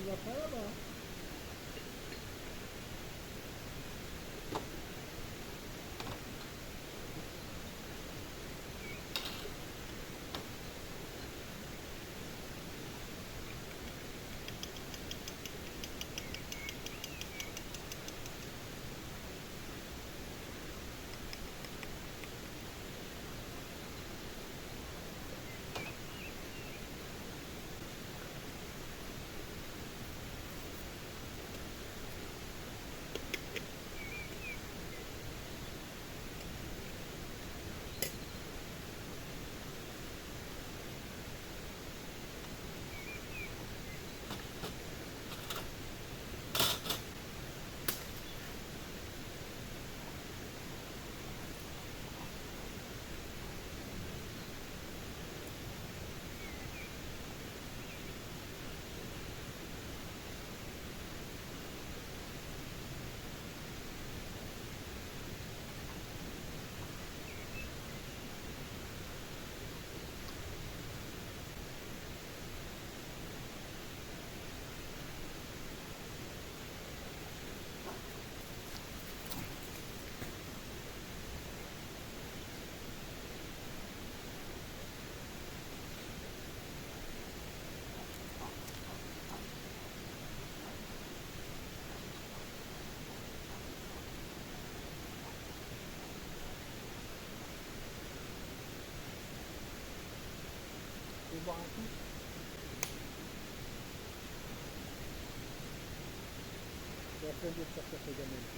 Tu vas pas là-bas. Tu veux boire un coup? C'est la peine de te sortir tes gamelles.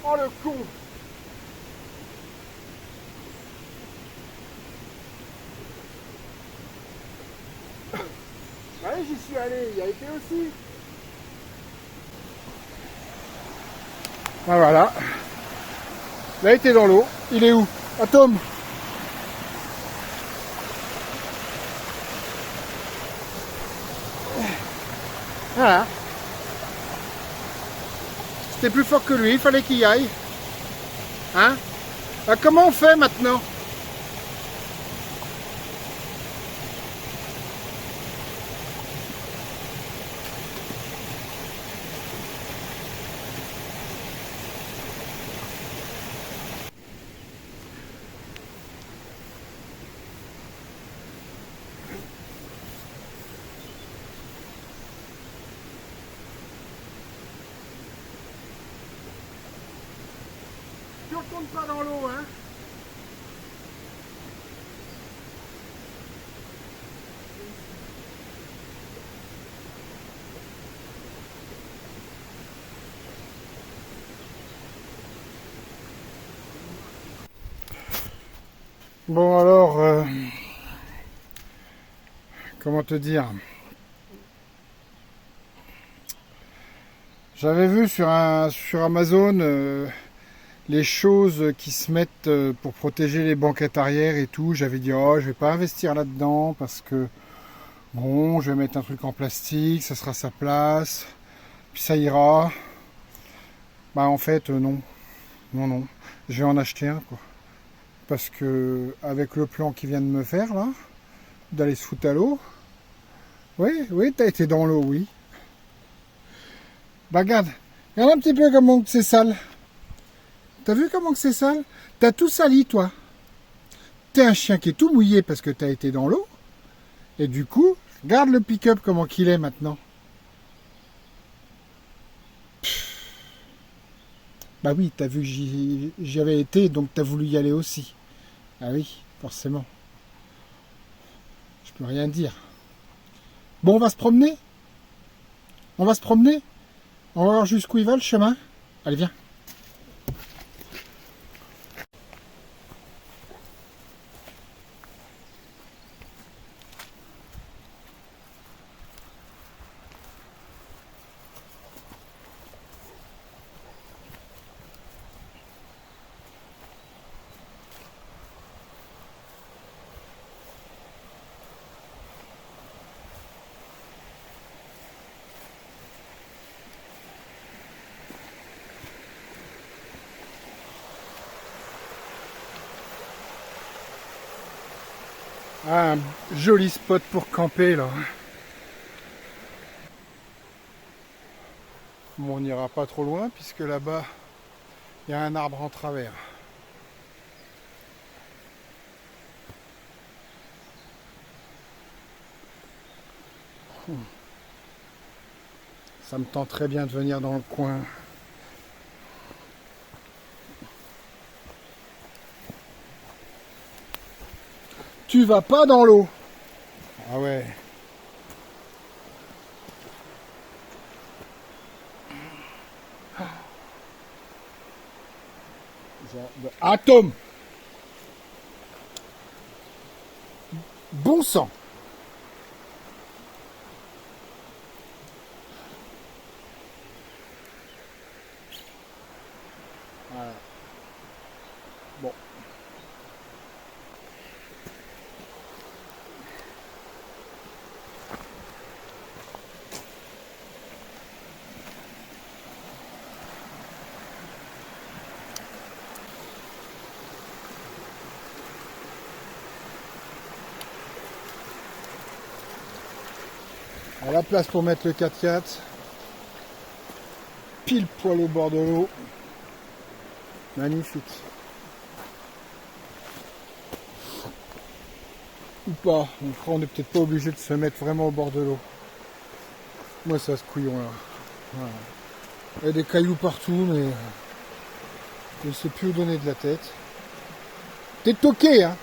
Oh le con! Ouais, j'y suis allé, il y a été aussi. Ah voilà. Il a été dans l'eau. Il est où? Atome. Voilà. C'était plus fort que lui, il fallait qu'il y aille. Hein? Ah, comment on fait maintenant? Tu retournes pas dans l'eau, hein? Bon alors, comment te dire? J'avais vu sur Amazon les choses qui se mettent pour protéger les banquettes arrière et tout. J'avais dit oh je vais pas investir là-dedans parce que bon je vais mettre un truc en plastique, ça sera sa place, puis ça ira. Bah en fait non, non. Je vais en acheter un quoi. Parce que avec le plan qu'il vient de me faire là, d'aller se foutre à l'eau. Oui, t'as été dans l'eau, oui. Bah regarde, Regarde un petit peu comment que c'est sale. T'as vu comment que c'est sale? T'as tout sali, toi. T'es un chien qui est tout mouillé parce que t'as été dans l'eau. Et du coup, regarde le pick-up comment qu'il est maintenant. Bah oui, t'as vu que j'y avais été, donc t'as voulu y aller aussi. Ah oui, forcément. Je peux rien dire. Bon, on va se promener? On va se promener? On va voir jusqu'où il va le chemin? Allez, viens. Ah, un joli spot pour camper là. Bon, on n'ira pas trop loin puisque là-bas, il y a un arbre en travers. Ça me tente très bien de venir dans le coin. Tu vas pas dans l'eau. Ah ouais. Atome. Bon sang. Voilà. Bon. À la place pour mettre le 4x4. Pile poil au bord de l'eau. Magnifique. Ou pas. On n'est peut-être pas obligé de se mettre vraiment au bord de l'eau. Moi, ça ce couillon là. Voilà. Il y a des cailloux partout, mais je ne sais plus où donner de la tête. T'es toqué, hein?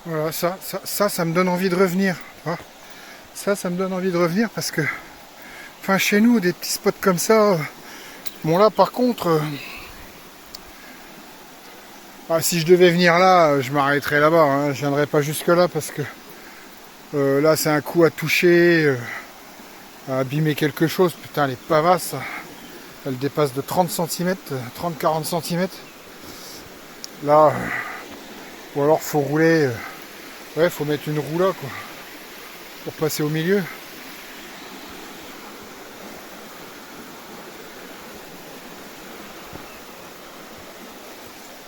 Voilà, ça me donne envie de revenir. Ah, ça me donne envie de revenir parce que, enfin, chez nous, des petits spots comme ça. Bon, là, par contre, si je devais venir là, je m'arrêterais là-bas. Hein, je viendrais pas jusque là parce que là, c'est un coup à toucher, à abîmer quelque chose. Putain, les pavasses, elles dépassent de 30 cm, 30-40 cm. Là, ou alors faut rouler. Ouais, faut mettre une roue là, quoi, pour passer au milieu.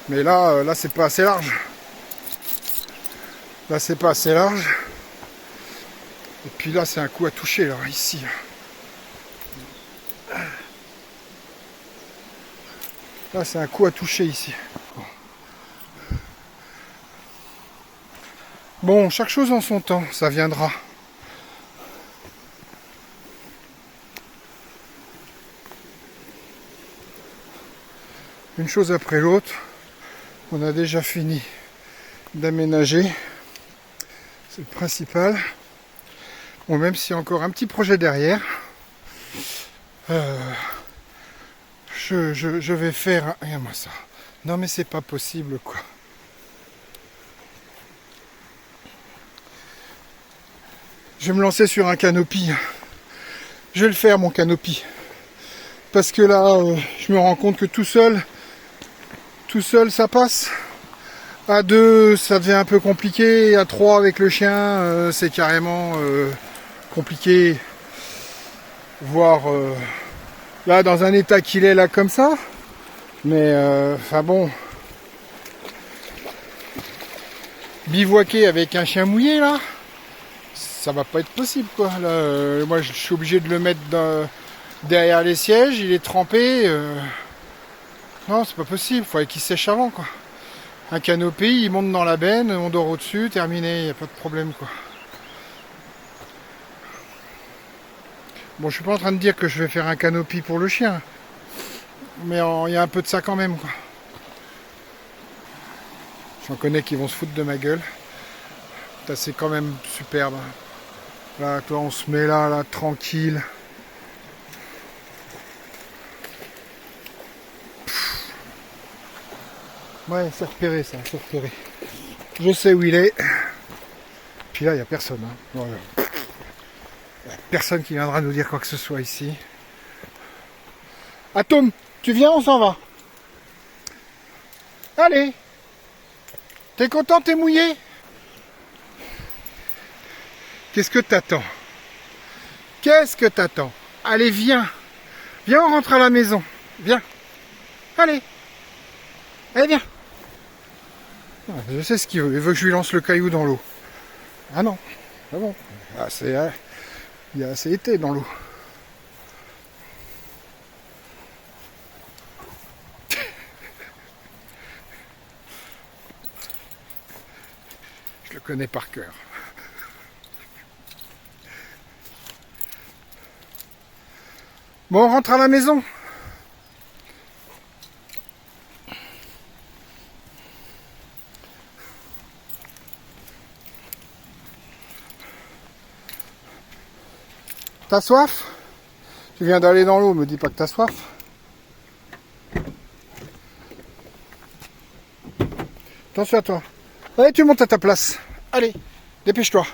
Mais là c'est pas assez large. Là, c'est pas assez large. Et puis là, c'est un coup à toucher, là, ici. Là, c'est un coup à toucher, ici. Bon, chaque chose en son temps, ça viendra. Une chose après l'autre, on a déjà fini d'aménager. C'est le principal. Bon, même s'il y a encore un petit projet derrière, je vais faire... Regarde-moi ça. Non mais c'est pas possible, quoi. Je vais me lancer sur un canopy. Je vais le faire, mon canopy. Parce que là, je me rends compte que tout seul, ça passe. À 2, ça devient un peu compliqué. Et à 3, avec le chien, c'est carrément compliqué. Voire, là, dans un état qu'il est là comme ça, Mais enfin bon, bivouaquer avec un chien mouillé là, ça va pas être possible quoi. Là, moi je suis obligé de le mettre derrière les sièges, il est trempé. Non, c'est pas possible, il faudrait qu'il sèche avant quoi. Un canopé, il monte dans la benne, on dort au-dessus, terminé, il n'y a pas de problème quoi. Bon, je suis pas en train de dire que je vais faire un canopy pour le chien, mais il y a un peu de ça quand même quoi. J'en connais qui vont se foutre de ma gueule. C'est quand même superbe. Là, toi, on se met là, tranquille. Ouais, c'est repéré ça, c'est repéré. Je sais où il est. Puis là, il n'y a personne. Hein. Bon, y a personne qui viendra nous dire quoi que ce soit ici. Atome, tu viens, on s'en va. Allez. T'es content, t'es mouillé? Qu'est-ce que t'attends? Qu'est-ce que t'attends? Allez, viens. Viens, on rentre à la maison. Viens. Allez. Allez, viens. Je sais ce qu'il veut. Il veut que je lui lance le caillou dans l'eau. Ah non. Ah bon. Ah, il y a assez été dans l'eau. Je le connais par cœur. Bon, on rentre à la maison. T'as soif? Tu viens d'aller dans l'eau, me dis pas que t'as soif. Attention à toi. Allez, tu montes à ta place. Allez, dépêche-toi.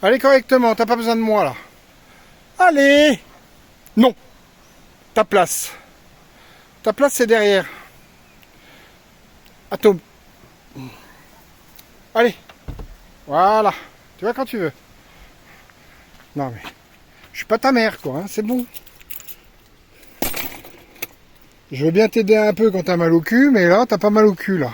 Allez correctement, t'as pas besoin de moi là. Allez! Non! Ta place. Ta place c'est derrière. Atome. Allez. Voilà. Tu vas quand tu veux. Non mais. Je suis pas ta mère quoi, hein, c'est bon. Je veux bien t'aider un peu quand t'as mal au cul, mais là t'as pas mal au cul là.